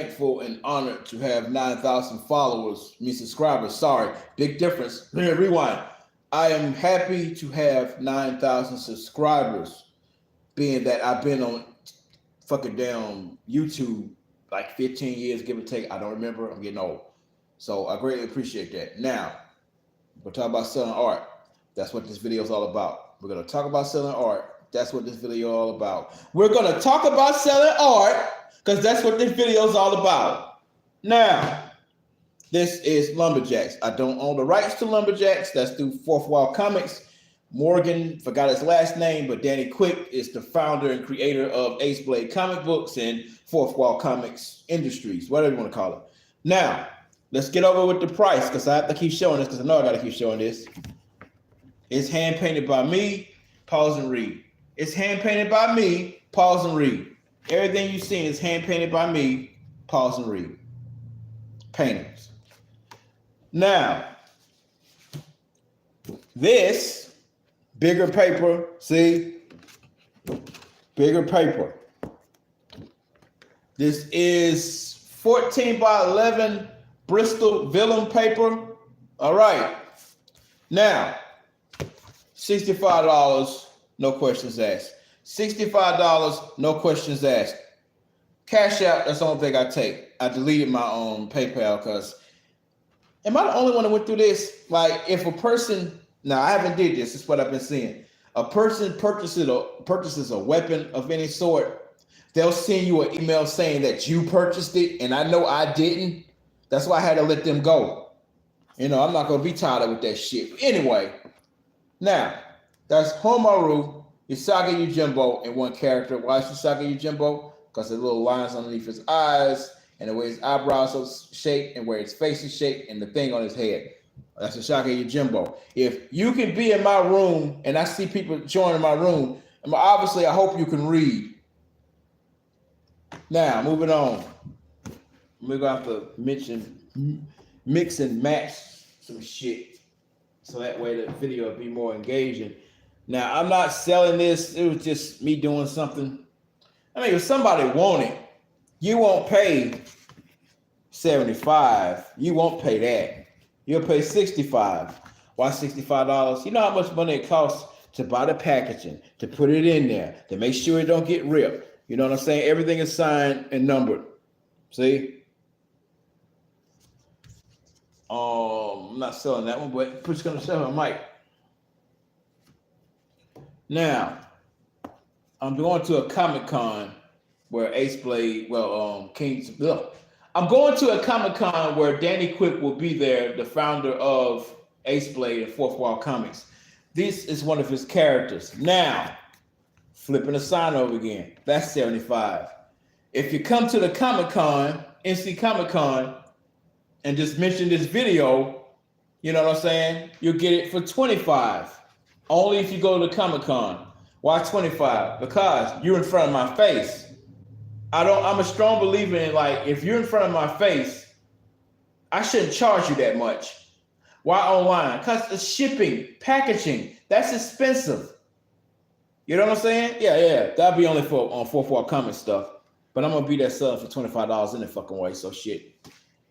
thankful and honored to have 9,000 followers, me subscribers. Sorry, big difference. Rewind. I am happy to have 9,000 subscribers, being that I've been on fucking damn YouTube like 15 years, give or take. I don't remember. I'm getting old. So I greatly appreciate that. Now, we're talking about selling art. That's what this video is all about. We're going to talk about selling art. That's what this video is all about. We're going to talk about selling art because that's what this video is all about. Now, this is Lumberjacks. I don't own the rights to Lumberjacks. That's through Fourth Wall Comics. Morgan, forgot his last name, but Danny Quick is the founder and creator of Ace Blade Comic Books and Fourth Wall Comics Industries, whatever you want to call it. Now, let's get over with the price because I have to keep showing this because I know I got to keep showing this. It's hand painted by me, pause and read. It's hand painted by me, pause and read. Everything you've seen is hand painted by me, pause and read. Paintings. Now, this bigger paper, see? Bigger paper. This is 14 by 11 Bristol vellum paper. All right. Now, $65, no questions asked. $65, no questions asked. Cash out, that's the only thing I take. I deleted my own PayPal because am I the only one that went through this? Like, if a person, now I haven't did this, this is what I've been seeing. A person purchases a weapon of any sort, they'll send you an email saying that you purchased it, and I know I didn't. That's why I had to let them go. You know, I'm not going to be tired of with that shit. Anyway, now, that's Homaru Usagi Yojimbo in one character. Why is Usagi Yojimbo? Because the little lines underneath his eyes and the way his eyebrows are shaped and where his face is shaped and the thing on his head. That's Usagi Yojimbo. If you can be in my room and I see people joining my room, obviously I hope you can read. Now, moving on. We're going to have to mix and match some shit so that way the video will be more engaging. Now, I'm not selling this. It was just me doing something. I mean, if somebody want it, you won't pay $75. You won't pay that. You'll pay $65. Why $65? You know how much money it costs to buy the packaging, to put it in there, to make sure it don't get ripped. You know what I'm saying? Everything is signed and numbered. See? I'm not selling that one, but just gonna sell my mic. Now, I'm going to a Comic-Con where Ace Blade, I'm going to a Comic-Con where Danny Quick will be there, the founder of Ace Blade and Fourth Wall Comics. This is one of his characters. Now, flipping the sign over again, that's $75. If you come to the Comic-Con, NC Comic-Con, and just mention this video, you know what I'm saying? You'll get it for $25. Only if you go to Comic-Con. Why $25? Because you're in front of my face. I'm a strong believer in, like, if you're in front of my face, I shouldn't charge you that much. Why online? Because the shipping, packaging, that's expensive. You know what I'm saying? Yeah. That'll be only for on Fourth Wall Comics stuff. But I'm gonna be that selling for $25 in the fucking way. So shit.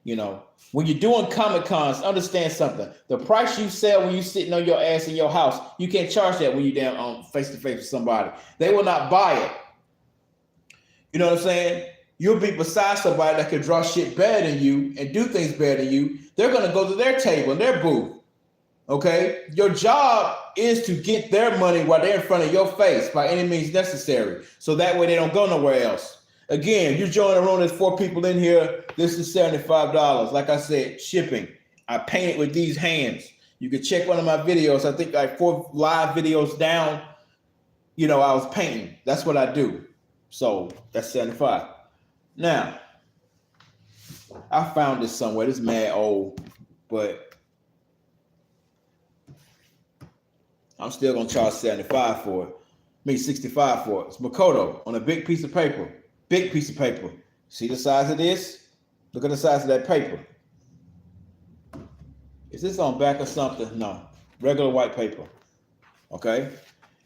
You know, when you're doing Comic Cons, understand something. The price you sell when you're sitting on your ass in your house, you can't charge that when you're down face to face with somebody. They will not buy it. You know what I'm saying? You'll be beside somebody that can draw shit better than you and do things better than you. They're gonna go to their table and their booth. Okay? Your job is to get their money while they're in front of your face by any means necessary. So that way they don't go nowhere else. Again, you join a room, there's 4 people in here. This is $75. Like I said, shipping. I paint it with these hands. You can check one of my videos. I think like 4 live videos down, you know, I was painting. That's what I do. So that's $75. Now, I found this somewhere. This is mad old, but I'm still going to charge $75 for it. Maybe $65 for it. It's Makoto on a big piece of paper. Big piece of paper. See the size of this? Look at the size of that paper. Is this on back or something? No. Regular white paper. Okay?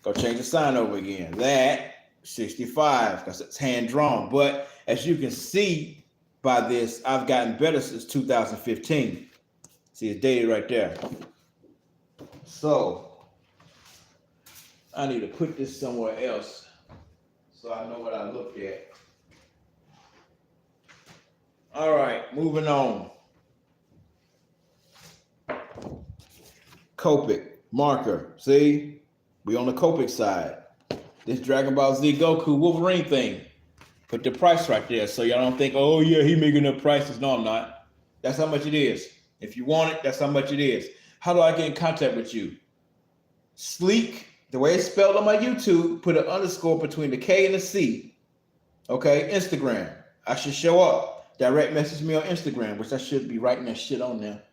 Go change the sign over again. That, 65, because it's hand drawn. But as you can see, by this. I've gotten better since 2015. See, it's dated right there. So I need to put this somewhere else so I know what I looked at. All right, moving on. Copic marker. See, we on the Copic side. This Dragon Ball Z Goku Wolverine thing. Put the price right there so y'all don't think, oh yeah, he making up prices. No, I'm not. That's how much it is. If you want it, that's how much it is. How do I get in contact with you? Sleek, the way it's spelled on my YouTube, put an underscore between the K and the C. Okay, Instagram. I should show up. Direct message me on Instagram, which I should be writing that shit on there.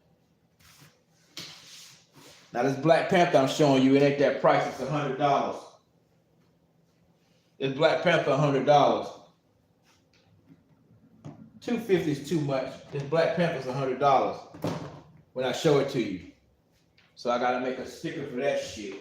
Now this Black Panther I'm showing you, it ain't that price, it's $100. This Black Panther $100. $250 is too much. This Black Panther's $100 when I show it to you. So I gotta make a sticker for that shit.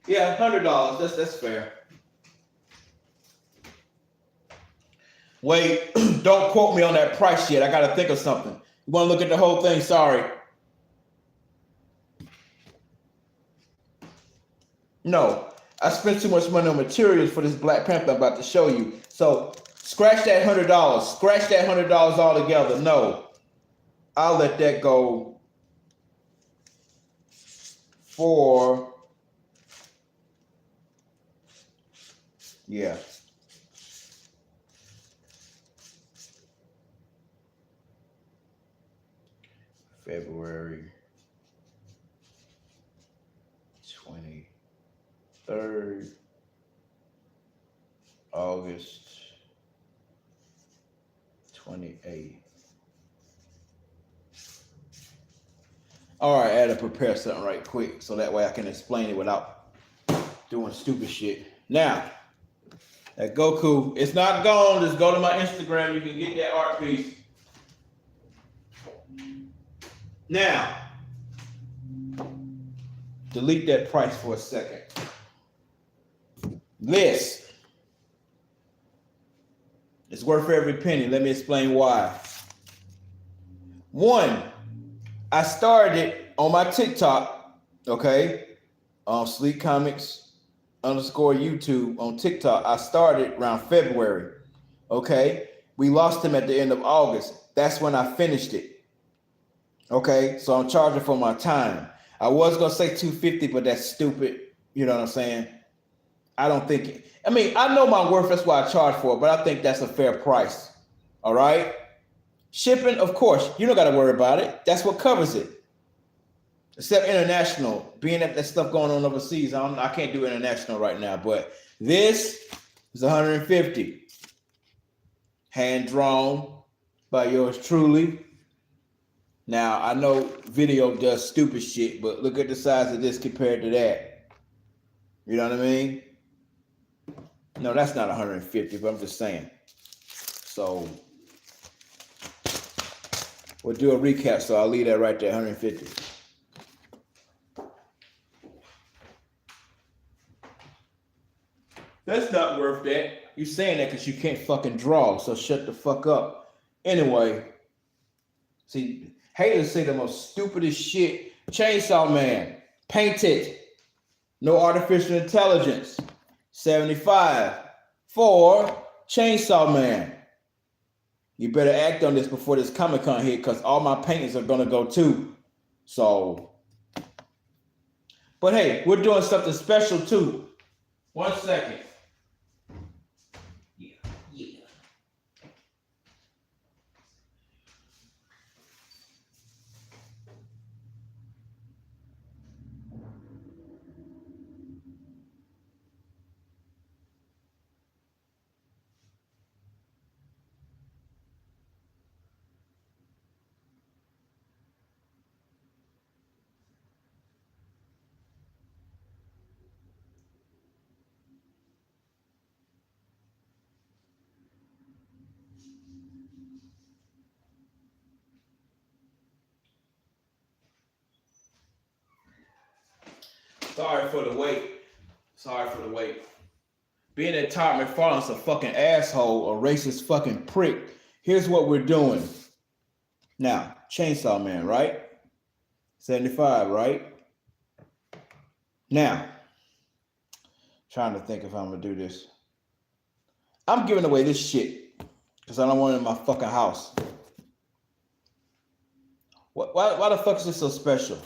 Yeah, $100. That's fair. Wait, don't quote me on that price yet. I gotta think of something. You want to look at the whole thing? Sorry. No, I spent too much money on materials for this Black Panther I'm about to show you. So scratch that $100. Scratch that $100 altogether. No, I'll let that go for. Yeah. February 23rd, August 28th. All right, I had to prepare something right quick so that way I can explain it without doing stupid shit. Now, that Goku, it's not gone. Just go to my Instagram. You can get that art piece. Now, delete that price for a second. This is worth every penny. Let me explain why. One, I started it on my TikTok, okay? Sleek Comics _ YouTube on TikTok. I started around February, okay? We lost him at the end of August. That's when I finished it, okay? So I'm charging for my time. I was gonna say $250, but that's stupid. You know what I'm saying? I don't think it. I mean, I know my worth. That's why I charge for it, but I think that's a fair price. All right? Shipping, of course, you don't got to worry about it. That's what covers it. Except international, being that stuff going on overseas, I can't do international right now. But this is $150, hand drawn by yours truly. Now I know video does stupid shit, but look at the size of this compared to that. You know what I mean? No, that's not 150, but I'm just saying. So we'll do a recap. So I'll leave that right there, 150. That's not worth that. You're saying that because you can't fucking draw, so shut the fuck up. Anyway, see, haters say the most stupidest shit. Chainsaw Man, painted, no artificial intelligence. 75 for Chainsaw Man. You better act on this before this Comic-Con hit, because all my paintings are gonna go too. So, but hey, we're doing something special too. 1 second. Yeah. Sorry for the wait. Sorry for the wait. Being that Todd McFarlane's a fucking asshole, a racist fucking prick, here's what we're doing. Now, Chainsaw Man, right? 75, right? Now, trying to think if I'm gonna do this. I'm giving away this shit because I don't want it in my fucking house. Why the fuck is this so special?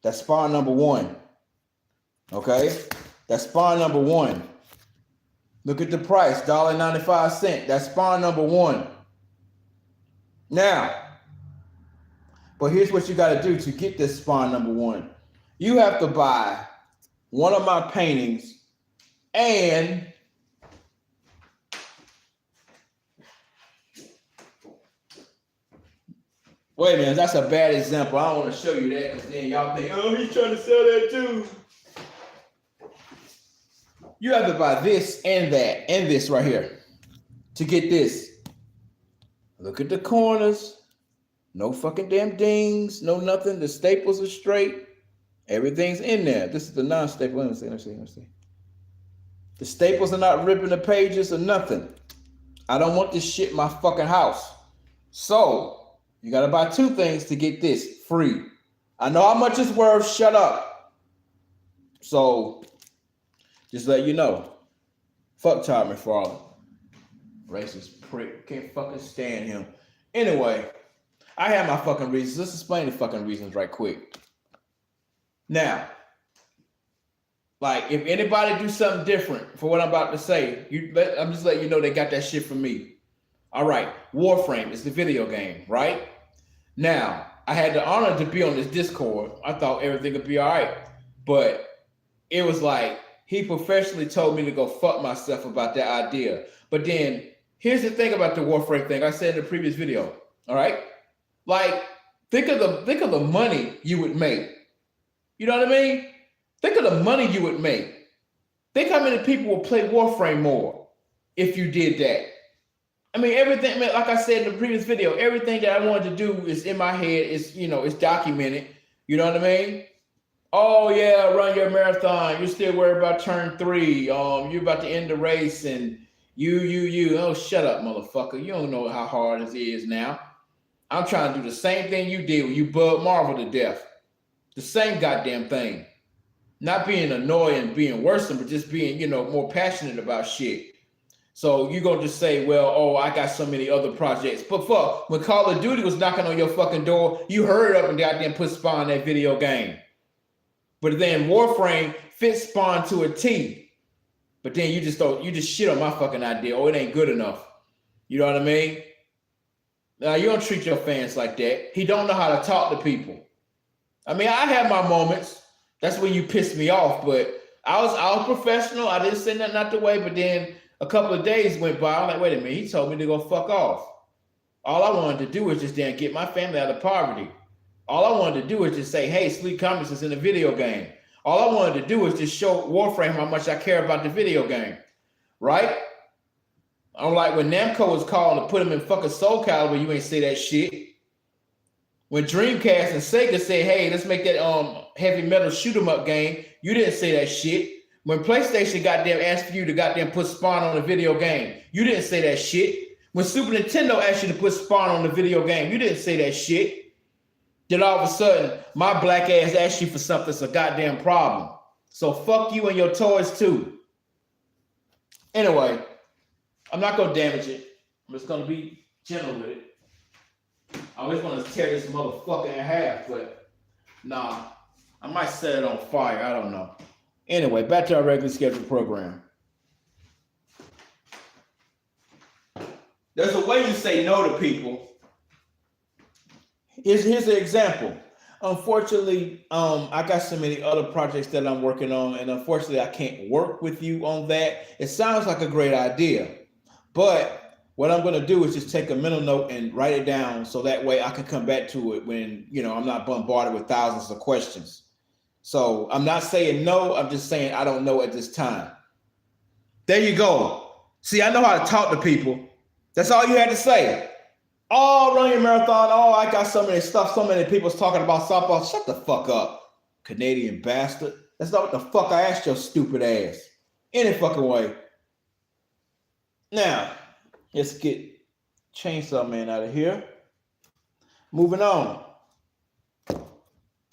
That's Spawn number 1. Okay? That's Spawn number 1. Look at the price, $1.95. That's Spawn number 1. Now, but here's what you got to do to get this Spawn number 1. You have to buy one of my paintings and wait a minute, that's a bad example. I don't want to show you that because then y'all think, oh, he's trying to sell that too. You have to buy this and that and this right here to get this. Look at the corners. No fucking damn dings. No nothing. The staples are straight. Everything's in there. This is the non-staple. Let me see. The staples are not ripping the pages or nothing. I don't want this shit in my fucking house. So, you got to buy 2 things to get this free. I know how much it's worth. Shut up. So, just let you know. Fuck Todd McFarlane. Racist prick. Can't fucking stand him. Anyway, I have my fucking reasons. Let's explain the fucking reasons right quick. Now, like, if anybody do something different for what I'm about to say, I'm just letting you know they got that shit from me. All right, Warframe is the video game, right? Now, I had the honor to be on this Discord. I thought everything would be all right. But it was like, he professionally told me to go fuck myself about that idea. But then, here's the thing about the Warframe thing. I said in the previous video, all right? Like, think of the money you would make. You know what I mean? Think of the money you would make. Think how many people would play Warframe more if you did that. I mean, everything, like I said in the previous video, everything that I wanted to do is in my head. It's, it's documented. You know what I mean? Oh, yeah, run your marathon. You're still worried about turn 3. You're about to end the race and you. Oh, shut up, motherfucker. You don't know how hard this is now. I'm trying to do the same thing you did when you bugged Marvel to death. The same goddamn thing. Not being annoying, being worse, but just being, more passionate about shit. So you're going to just say, well, I got so many other projects. But fuck, when Call of Duty was knocking on your fucking door, you hurried up and goddamn put Spawn in that video game. But then Warframe fits Spawn to a T. But then you just shit on my fucking idea. Oh, it ain't good enough. You know what I mean? Now, you don't treat your fans like that. He don't know how to talk to people. I mean, I have my moments. That's when you piss me off. But I was professional. I didn't say nothing out the way. But then a couple of days went by. I'm like, wait a minute. He told me to go fuck off. All I wanted to do was just then get my family out of poverty. All I wanted to do was just say, hey, Sleek Comics is in a video game. All I wanted to do was just show Warframe how much I care about the video game. Right? I'm like, when Namco was calling to put him in fucking Soul Calibur, you ain't say that shit. When Dreamcast and Sega said, hey, let's make that heavy metal shoot 'em up game, you didn't say that shit. When PlayStation goddamn asked for you to goddamn put Spawn on a video game, you didn't say that shit. When Super Nintendo asked you to put Spawn on the video game, you didn't say that shit. Then all of a sudden, my black ass asked you for something, it's a goddamn problem. So fuck you and your toys too. Anyway, I'm not gonna damage it. I'm just gonna be gentle with it. I always want to tear this motherfucker in half, but nah, I might set it on fire. I don't know. Anyway, back to our regularly scheduled program. There's a way you say no to people. Here's an example. Unfortunately, I got so many other projects that I'm working on, and unfortunately, I can't work with you on that. It sounds like a great idea, but what I'm going to do is just take a mental note and write it down so that way I can come back to it when, I'm not bombarded with thousands of questions. So I'm not saying no, I'm just saying I don't know at this time. There you go. See, I know how to talk to people. That's all you had to say. Oh, run your marathon. Oh, I got so many stuff. So many people's talking about softball. Shut the fuck up. Canadian bastard. That's not what the fuck I asked your stupid ass. Any fucking way. Now, let's get Chainsaw Man out of here. Moving on.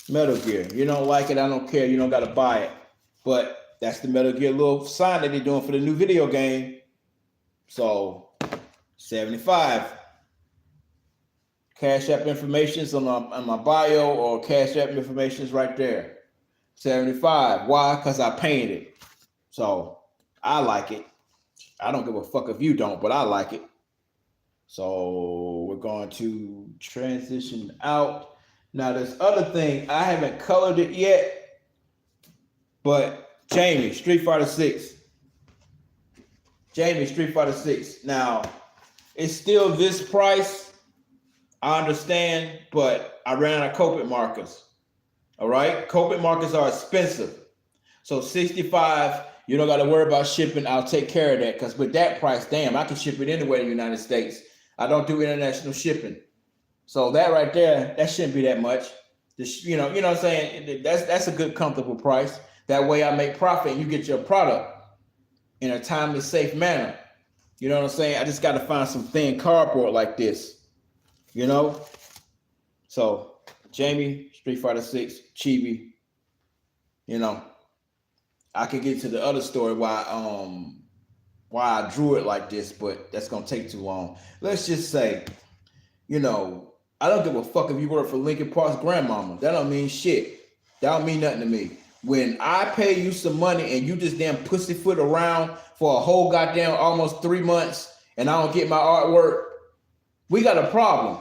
Metal Gear. You don't like it, I don't care. You don't got to buy it. But that's the Metal Gear little sign that they're doing for the new video game. So, 75. Cash App information is on my bio, or Cash App information is right there. 75. Why? Because I painted it. So, I like it. I don't give a fuck if you don't, but I like it. So, we're going to transition out. Now, this other thing, I haven't colored it yet, but Jamie, Street Fighter 6. Jamie, Street Fighter 6. Now, it's still this price. I understand, but I ran out of Copic markers. All right? Copic markers are expensive. So, 65, you don't got to worry about shipping. I'll take care of that, because with that price, damn, I can ship it anywhere in the United States. I don't do international shipping. So that right there, that shouldn't be that much. You know what I'm saying? That's a good, comfortable price. That way I make profit and you get your product in a timely, safe manner. You know what I'm saying? I just got to find some thin cardboard like this, you know? So Jamie, Street Fighter 6, Chibi, you know, I could get to the other story why I drew it like this, but that's going to take too long. Let's just say, you know, I don't give a fuck if you work for Linkin Park's grandmama. That don't mean shit. That don't mean nothing to me. When I pay you some money and you just damn pussyfoot around for a whole goddamn almost 3 months and I don't get my artwork, we got a problem.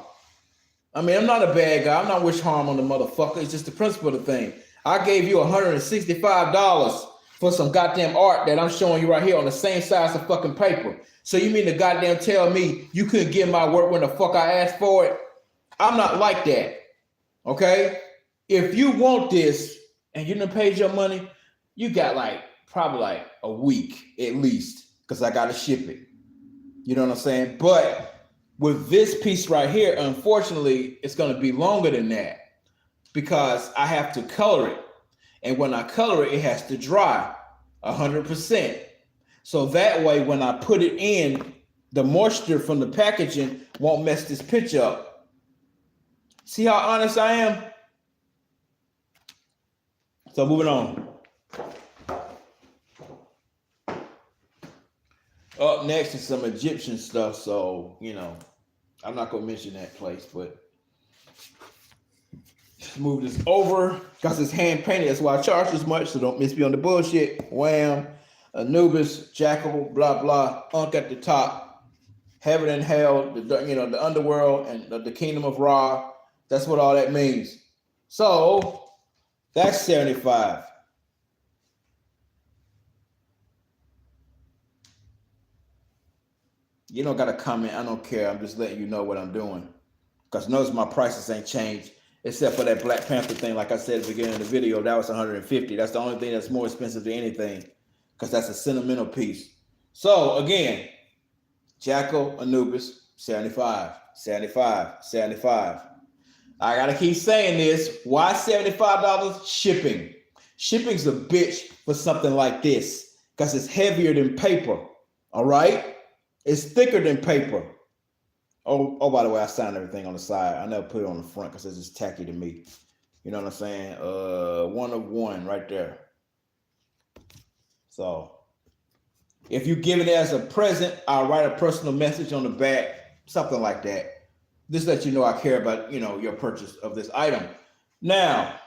I mean, I'm not a bad guy. I'm not wish harm on the motherfucker. It's just the principle of the thing. I gave you $165 for some goddamn art that I'm showing you right here on the same size of fucking paper. So you mean to goddamn tell me you couldn't get my work when the fuck I asked for it? I'm not like that, okay? If you want this and you done paid your money, you got probably like a week at least, because I got to ship it. You know what I'm saying? But with this piece right here, unfortunately, it's going to be longer than that because I have to color it. And when I color it, it has to dry 100%. So that way, when I put it in, the moisture from the packaging won't mess this picture up. See how honest I am? So moving on. Up next is some Egyptian stuff. So, you know, I'm not going to mention that place, but let's move this over because it's hand painted. That's why I charge as much. So don't miss me on the bullshit. Wham, Anubis, Jackal, blah, blah, Unk at the top, heaven and hell, the underworld and the kingdom of Ra. That's what all that means. So that's 75. You don't got to comment. I don't care. I'm just letting you know what I'm doing. Because notice my prices ain't changed. Except for that Black Panther thing. Like I said at the beginning of the video, that was 150. That's the only thing that's more expensive than anything. Because that's a sentimental piece. So again, Jackal, Anubis, 75, 75, 75. I gotta keep saying this. Why $75? Shipping. Shipping's a bitch for something like this because it's heavier than paper. All right, it's thicker than paper. Oh, by the way, I signed everything on the side. I never put it on the front because it's just tacky to me. You know what I'm saying? 1 of 1 right there. So if you give it as a present, I'll write a personal message on the back, something like that. Just let you know I care about, your purchase of this item. Now,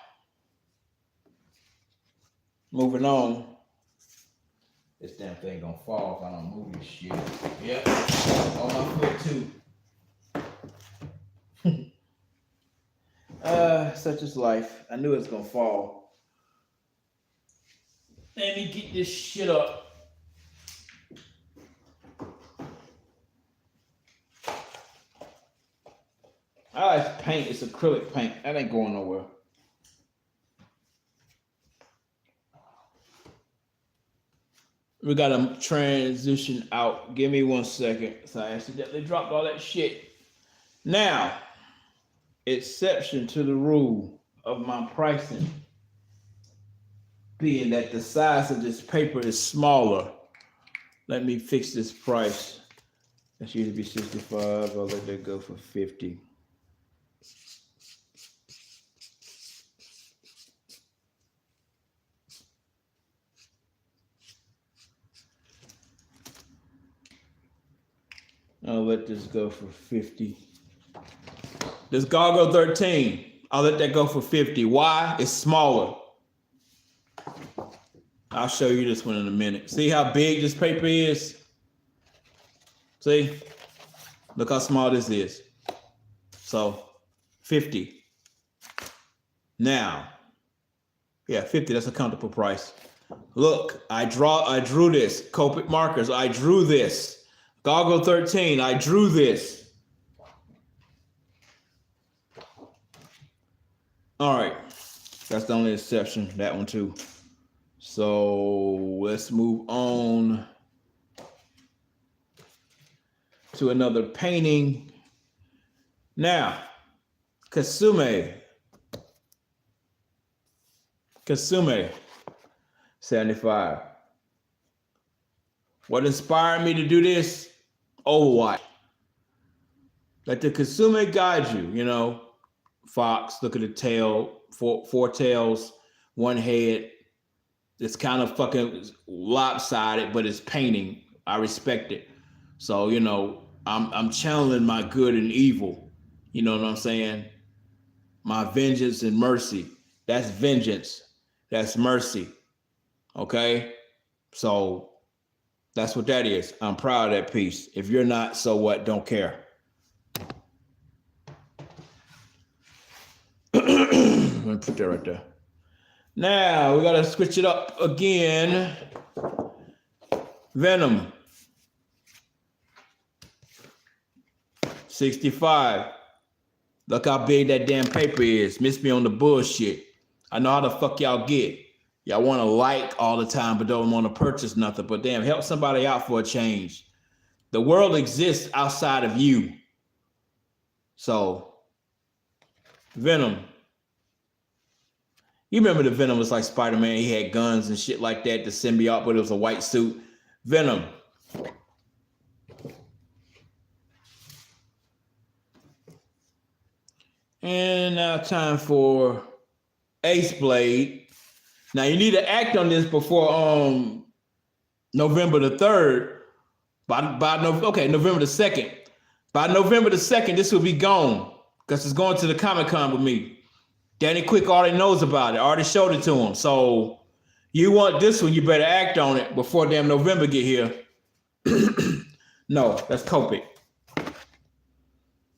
moving on. This damn thing gonna fall if I don't move this shit. Yep, on my foot too. Such is life. I knew it was gonna fall. Let me get this shit up. It's paint. It's acrylic paint. That ain't going nowhere. We gotta transition out. Give me 1 second. So I accidentally dropped all that shit. Now, exception to the rule of my pricing. being that the size of this paper is smaller, let me fix this price. That used to be 65. I'll let that go for 50. I'll let this go for 50. This Gargo 13, I'll let that go for 50. Why? It's smaller. I'll show you this one in a minute. See how big this paper is? See? Look how small this is. So, 50. Now, yeah, 50, that's a comfortable price. Look, I drew this. Copic markers, I drew this. Gargo 13, I drew this. All right, that's the only exception, that one too. So let's move on to another painting. Now, Kasume, 75. What inspired me to do this? Overwatch. Let the Kasume guide you, you know. Fox, look at the tail, four tails, one head. It's kind of fucking lopsided, but it's painting. I respect it. So, you know, I'm channeling my good and evil. You know what I'm saying? My vengeance and mercy. That's vengeance. That's mercy. Okay? So that's what that is. I'm proud of that piece. If you're not, so what? Don't care. I'm gonna put that right there. Now we gotta switch it up again. Venom. 65. Look how big that damn paper is. Miss me on the bullshit. I know how the fuck y'all get. Y'all want to like all the time, but don't want to purchase nothing. But damn, help somebody out for a change. The world exists outside of you. So, Venom. You remember the Venom was like Spider-Man. He had guns and shit like that. The symbiote, but it was a white suit. Venom. And now time for Ace Blade. Now you need to act on this before November the 3rd. November the 2nd. By November the 2nd, this will be gone because it's going to the Comic-Con with me. Danny Quick already knows about it. I already showed it to him. So you want this one, you better act on it before damn November get here. No, that's Copic.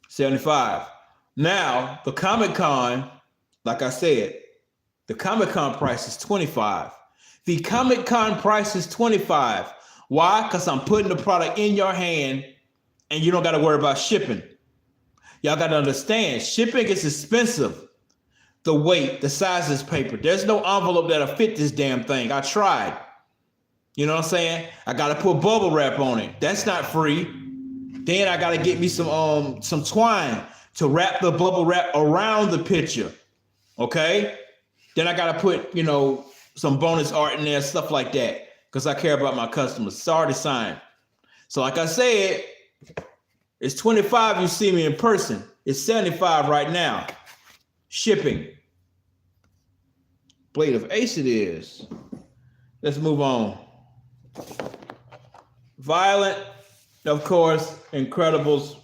75. Now, the Comic-Con, like I said, the Comic-Con price is 25. The Comic-Con price is 25. Why? Because I'm putting the product in your hand and you don't got to worry about shipping. Y'all got to understand, shipping is expensive. The weight, the size of this paper. There's no envelope that'll fit this damn thing. I tried. You know what I'm saying? I got to put bubble wrap on it. That's not free. Then I got to get me some twine to wrap the bubble wrap around the picture. Okay? Then I got to put, you know, some bonus art in there, stuff like that, because I care about my customers. It's already signed. So like I said, it's 25 you see me in person. It's 75 right now. Shipping. Blade of Ace it is. Let's move on. Violent, of course, Incredibles.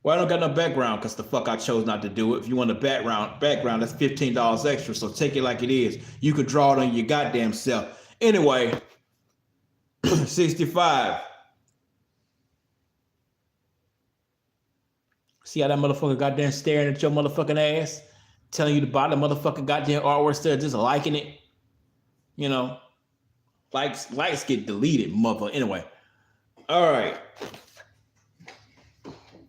Well, I don't got no background because the fuck I chose not to do it. If you want a background, that's $15 extra. So take it like it is. You could draw it on your goddamn self. Anyway, 65. See how that motherfucker goddamn staring at your motherfucking ass? Telling you to buy the motherfucking goddamn artwork still just liking it. You know, likes get deleted, mother. Anyway, all right.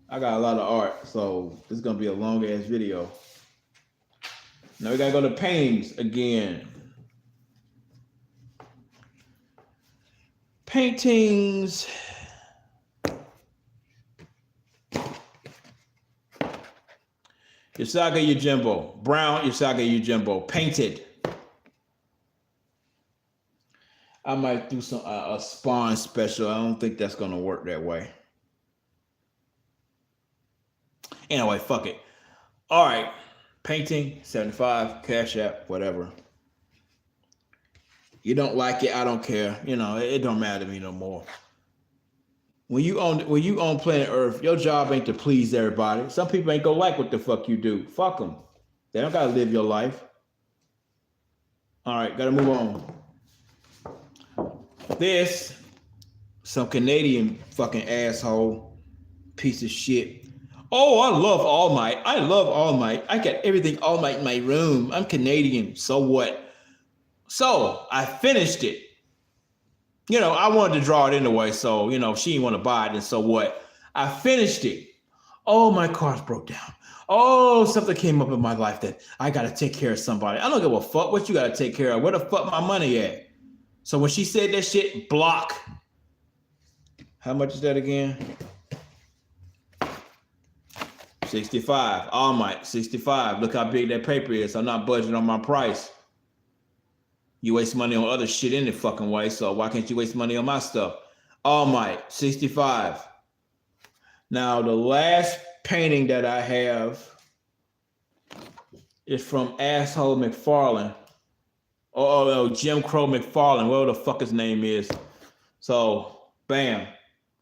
I got a lot of art, so this is gonna be a long ass video. Now we gotta go to paintings again. Paintings. Yusaga Yojimbo, Brown Yusaga Yojimbo, painted. I might do some a Spawn special. I don't think that's gonna work that way. Anyway, fuck it. All right, painting 75, Cash App, whatever. You don't like it, I don't care. You know, it don't matter to me no more. When you own planet Earth, your job ain't to please everybody. Some people ain't gonna like what the fuck you do. Fuck them. They don't gotta live your life. All right, gotta move on. This, some Canadian fucking asshole, piece of shit. Oh, I love All Might. I love All Might. I got everything All Might in my room. I'm Canadian. So what? So I finished it. You know, I wanted to draw it anyway. So, you know, if she didn't want to buy it, then so what? I finished it. Oh, my car's broke down. Oh, something came up in my life that I got to take care of somebody. I don't give a fuck what you got to take care of. Where the fuck my money at? So when she said that shit, block. How much is that again? 65. All Might, 65. Look how big that paper is. I'm not budgeting on my price. You waste money on other shit any fucking way, so why can't you waste money on my stuff? All Might, 65. Now, the last painting that I have is from Asshole McFarlane. Oh, Jim Crow McFarlane, whatever the fuck his name is. So, bam.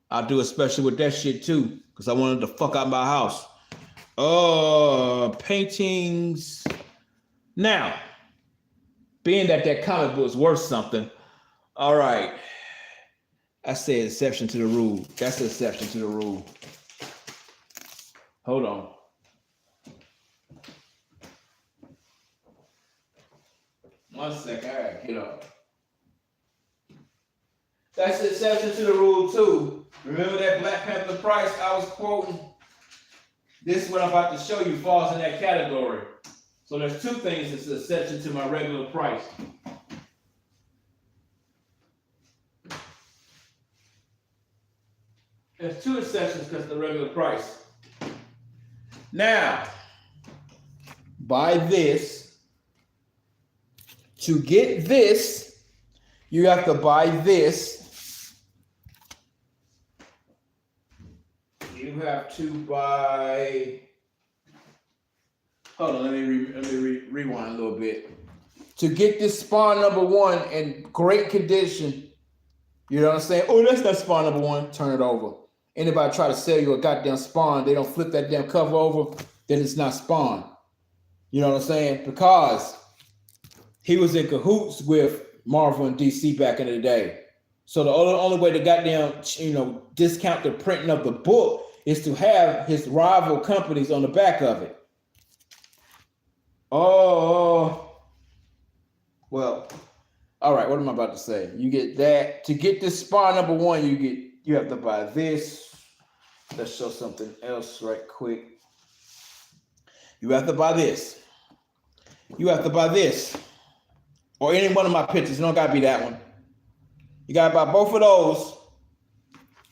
I'll do a special with that shit too, because I wanted to fuck out my house. Paintings. Now, being that comic book is worth something, all right. I said exception to the rule. That's the exception to the rule. Hold on. One second, I gotta get up. That's the exception to the rule too. Remember that Black Panther price I was quoting? This is what I'm about to show you falls in that category. So there's two things that's an exception to my regular price. There's two exceptions because of the regular price. Now, buy this. To get this, you have to buy this. You have to buy. Hold on, let me rewind a little bit. To get this Spawn #1 in great condition, you know what I'm saying? Oh, that's not Spawn #1. Turn it over. Anybody try to sell you a goddamn Spawn, they don't flip that damn cover over, then it's not Spawn. You know what I'm saying? Because he was in cahoots with Marvel and DC back in the day. So the only way to goddamn, discount the printing of the book is to have his rival companies on the back of it. Well, all right, what am I about to say? You get that. To get this Spawn #1, you have to buy this. Let's show something else right quick. You have to buy this. You have to buy this. Or any one of my pictures. It don't gotta be that one. You gotta buy both of those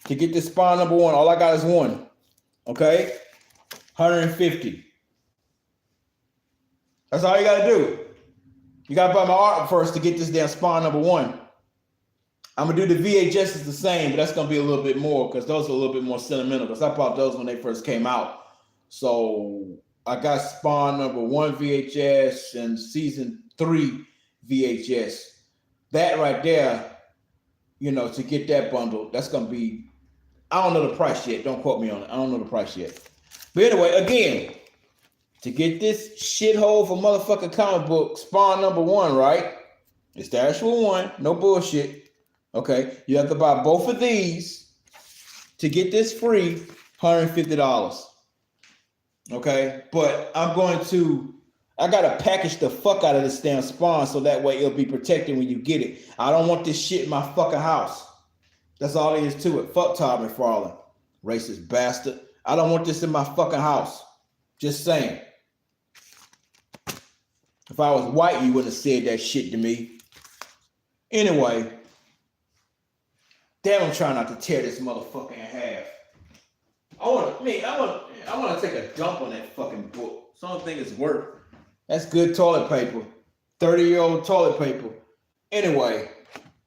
to get this Spawn #1. All I got is one. Okay? 150. That's all you gotta do. You gotta buy my art first to get this damn Spawn #1. I'm gonna do the VHS the same, but that's gonna be a little bit more because those are a little bit more sentimental because I bought those when they first came out. So I got Spawn #1 VHS and season 3 VHS. That right there, to get that bundle, that's gonna be, I don't know the price yet. Don't quote me on it. I don't know the price yet. But anyway, again, to get this shithole for motherfucking comic book Spawn #1, right? It's the actual one, no bullshit. Okay, you have to buy both of these to get this free, $150. Okay, but I gotta package the fuck out of this damn Spawn so that way it'll be protected when you get it. I don't want this shit in my fucking house. That's all there is to it. Fuck Todd McFarlane, racist bastard. I don't want this in my fucking house. Just saying. If I was white, you wouldn't have said that shit to me. Anyway, damn, I'm trying not to tear this motherfucker in half. I want to take a dump on that fucking book. It's the only thing it's worth. That's good toilet paper. 30-year-old toilet paper. Anyway,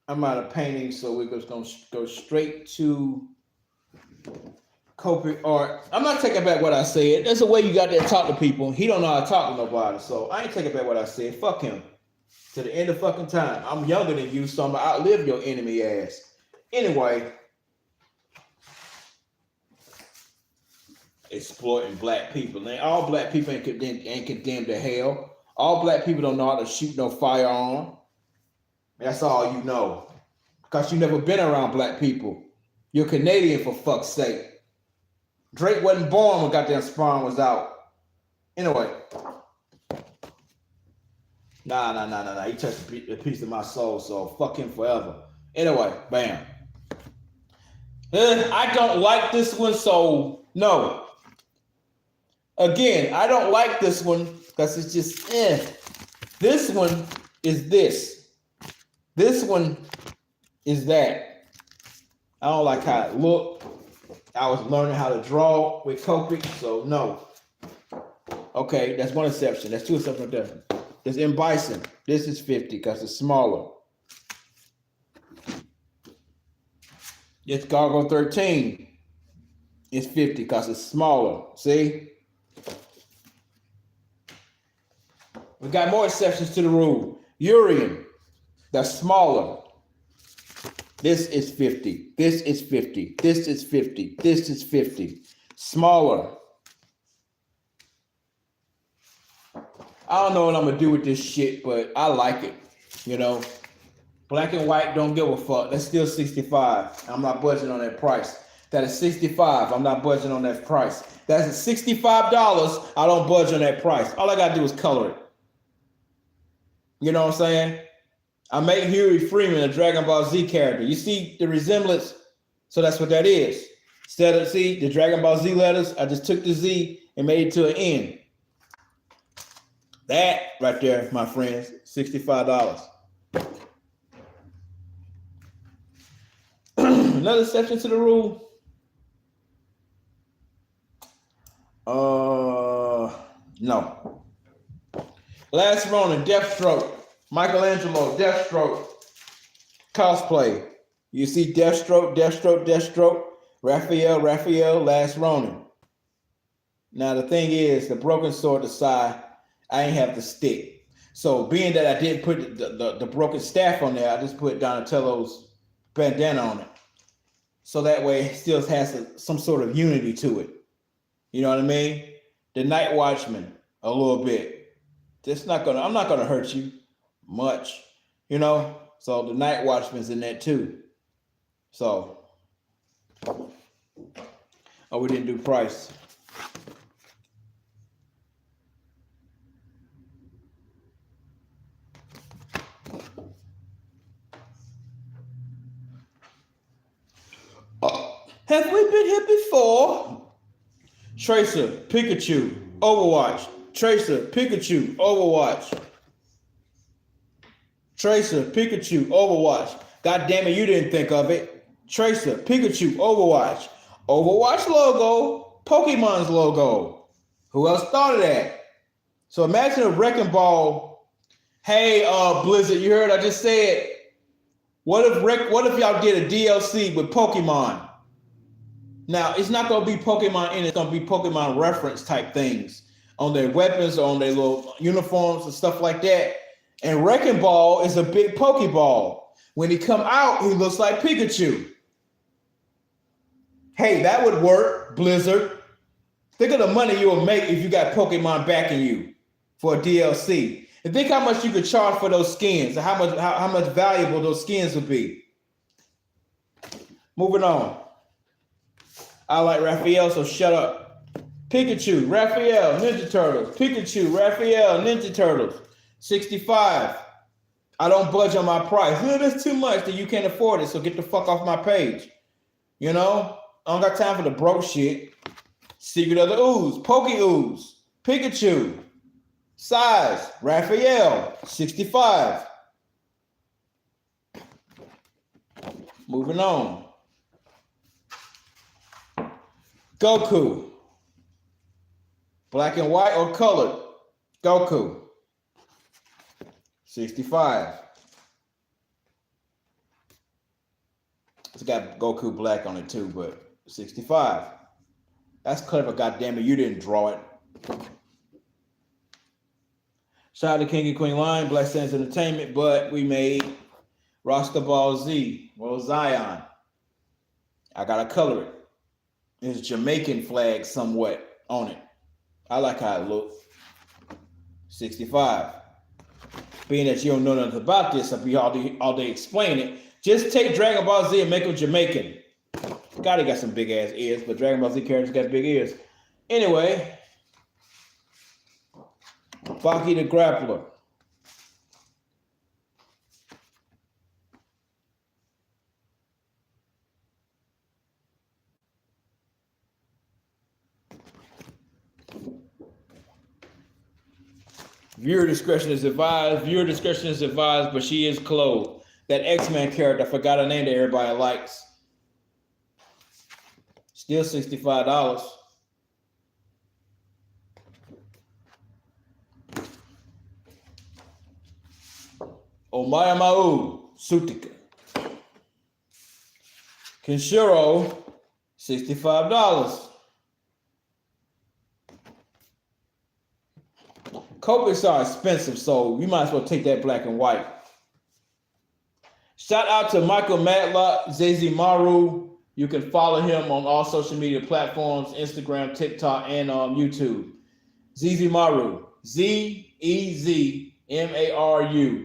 I'm out of painting, so we're just gonna go straight to Copic art. I'm not taking back what I said. There's a way you got to talk to people. He don't know how to talk to nobody, so I ain't taking back what I said. Fuck him. To the end of fucking time. I'm younger than you, so I'm gonna outlive your enemy ass. Anyway, exploiting black people. And all black people ain't condemned to hell. All black people don't know how to shoot no firearm. That's all you know. Because you never been around black people. You're Canadian, for fuck's sake. Drake wasn't born when goddamn Spawn was out. Anyway. Nah. He touched a piece of my soul, so fuck him forever. Anyway, bam. I don't like this one, so no. Again, I don't like this one because it's just This one is this. This one is that. I don't like how it looked. I was learning how to draw with Copic, so no. Okay, that's one exception. That's two exceptions there. There's M. Bison. This is 50 because it's smaller. It's Gargo 13. It's 50 because it's smaller. See? We got more exceptions to the rule. Urian, that's smaller. This is 50. This is 50. This is 50. This is 50. Smaller. I don't know what I'm going to do with this shit, but I like it. You know? Black and white, don't give a fuck. That's still 65. I'm not budging on that price. That is 65. I'm not budging on that price. That's $65. I don't budge on that price. All I got to do is color it. You know what I'm saying? I made Huey Freeman a Dragon Ball Z character. You see the resemblance? So that's what that is. Instead of, see, the Dragon Ball Z letters, I just took the Z and made it to an N. That right there, my friends, $65. Another exception to the rule. No. Last Ronin, Deathstroke. Michelangelo, Deathstroke. Cosplay. You see Deathstroke. Raphael, Last Ronin. Now the thing is, the broken sword aside, I ain't have the stick. So being that I didn't put the broken staff on there, I just put Donatello's bandana on it. So that way it still has some sort of unity to it. You know what I mean? The Night Watchman, a little bit. I'm not gonna hurt you much, you know? So the Night Watchman's in that too. So, oh, we didn't do price. Have we been here before? Tracer, Pikachu, Overwatch. Tracer, Pikachu, Overwatch. Tracer, Pikachu, Overwatch. God damn it, you didn't think of it. Tracer, Pikachu, Overwatch. Overwatch logo, Pokemon's logo. Who else thought of that? So imagine a Wrecking Ball. Hey, Blizzard, you heard I just said. What if y'all did a DLC with Pokemon? Now, it's not going to be Pokemon in it. It's going to be Pokemon reference type things on their weapons, or on their little uniforms and stuff like that. And Wrecking Ball is a big Pokeball. When he come out, he looks like Pikachu. Hey, that would work, Blizzard. Think of the money you will make if you got Pokemon backing you for a DLC. And think how much you could charge for those skins, and how much valuable those skins would be. Moving on. I like Raphael, so shut up. Pikachu, Raphael, Ninja Turtles. Pikachu, Raphael, Ninja Turtles. 65. I don't budge on my price. That's too much that you can't afford it, so get the fuck off my page. You know? I don't got time for the broke shit. Secret of the Ooze, Poke Ooze, Pikachu. Size, Raphael, 65. Moving on. Goku. Black and white or colored? Goku. 65. It's got Goku Black on it too, but 65. That's clever, goddammit. You didn't draw it. Shout out to King and Queen Line, Black Sands Entertainment, but we made Rasta Ball Z, well, Zion. I gotta color it. There's Jamaican flag somewhat on it. I like how it looks. 65. Being that you don't know nothing about this, I'll be all day explaining it. Just take Dragon Ball Z and make them Jamaican. God, he got some big ass ears, but Dragon Ball Z characters got big ears. Anyway, Baki the Grappler. Viewer discretion is advised. Viewer discretion is advised, but she is clothed. That X-Men character, I forgot her name that everybody likes. Still $65. Omaya Mau, Sutika. Kenshiro, $65. Copics are expensive, so you might as well take that black and white. Shout out to Michael Matlock, Zezi Maru. You can follow him on all social media platforms, Instagram, TikTok, and YouTube. Zezi Maru, Z-E-Z-M-A-R-U,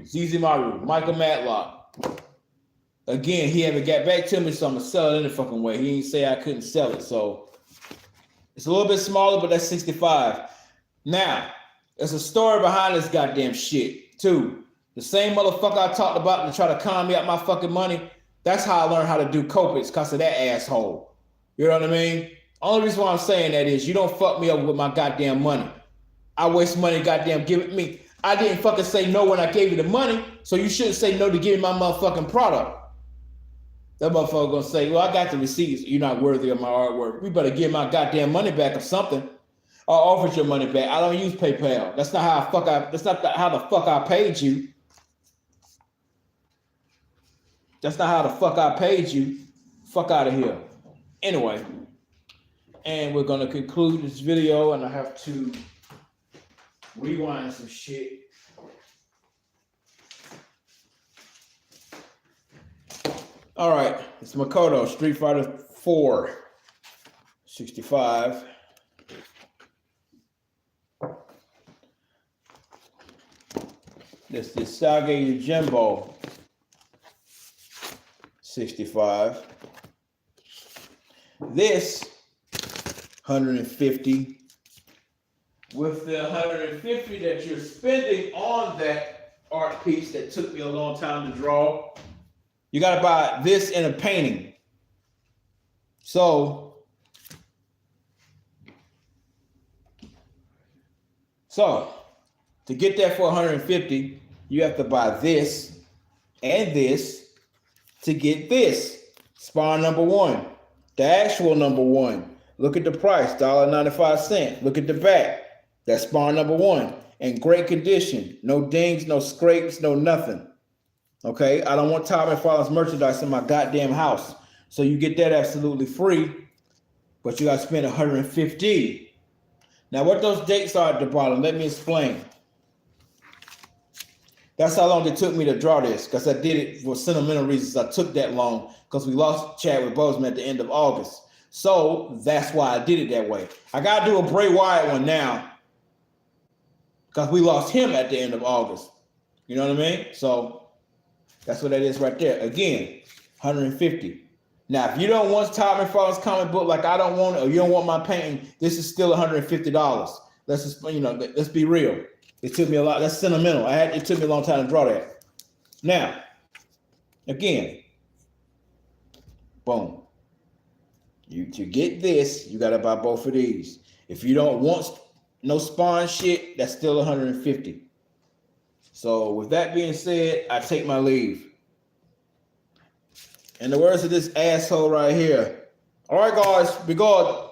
Zezi Maru, Michael Matlock. Again, he haven't got back to me, so I'm gonna sell it any fucking way. He didn't say I couldn't sell it, so it's a little bit smaller, but that's 65. Now, there's a story behind this goddamn shit, too. The same motherfucker I talked about to try to con me out my fucking money, that's how I learned how to do Copics, because of that asshole. You know what I mean? Only reason why I'm saying that is you don't fuck me up with my goddamn money. I waste money, goddamn, give it me. I didn't fucking say no when I gave you the money, so you shouldn't say no to give me my motherfucking product. That motherfucker gonna say, well, I got the receipts. You're not worthy of my artwork. You better give my goddamn money back or something. Or offer your money back. I don't use PayPal. That's not how how the fuck I paid you. That's not how the fuck I paid you. Fuck out of here. Anyway, and we're gonna conclude this video, and I have to rewind some shit. All right, it's Makoto, Street Fighter 4, 65. This is Sage Yojimbo, 65. This, 150. With the 150 that you're spending on that art piece that took me a long time to draw, you gotta buy this in a painting. So to get that for 150, you have to buy this and this to get this. Spawn number 1, the actual number 1. Look at the price, $1.95. Look at the back. That's Spawn number 1. In great condition. No dings, no scrapes, no nothing. Okay? I don't want Tom McFarlane's merchandise in my goddamn house. So you get that absolutely free, but you got to spend $150. Now, what those dates are at the bottom, let me explain. That's how long it took me to draw this, because I did it for sentimental reasons. I took that long because we lost Chadwick Boseman at the end of August. So that's why I did it that way. I got to do a Bray Wyatt one now because we lost him at the end of August. You know what I mean? So that's what that is right there. Again, 150. Now, if you don't want Todd McFarlane's comic book like I don't want it, or you don't want my painting, this is still $150. Let's just, let's be real. It took me a lot. That's sentimental. It took me a long time to draw that. Now, again, boom. To get this, you got to buy both of these. If you don't want no Spawn shit, that's still $150. So with that being said, I take my leave. In the words of this asshole right here. All right, guys, be good.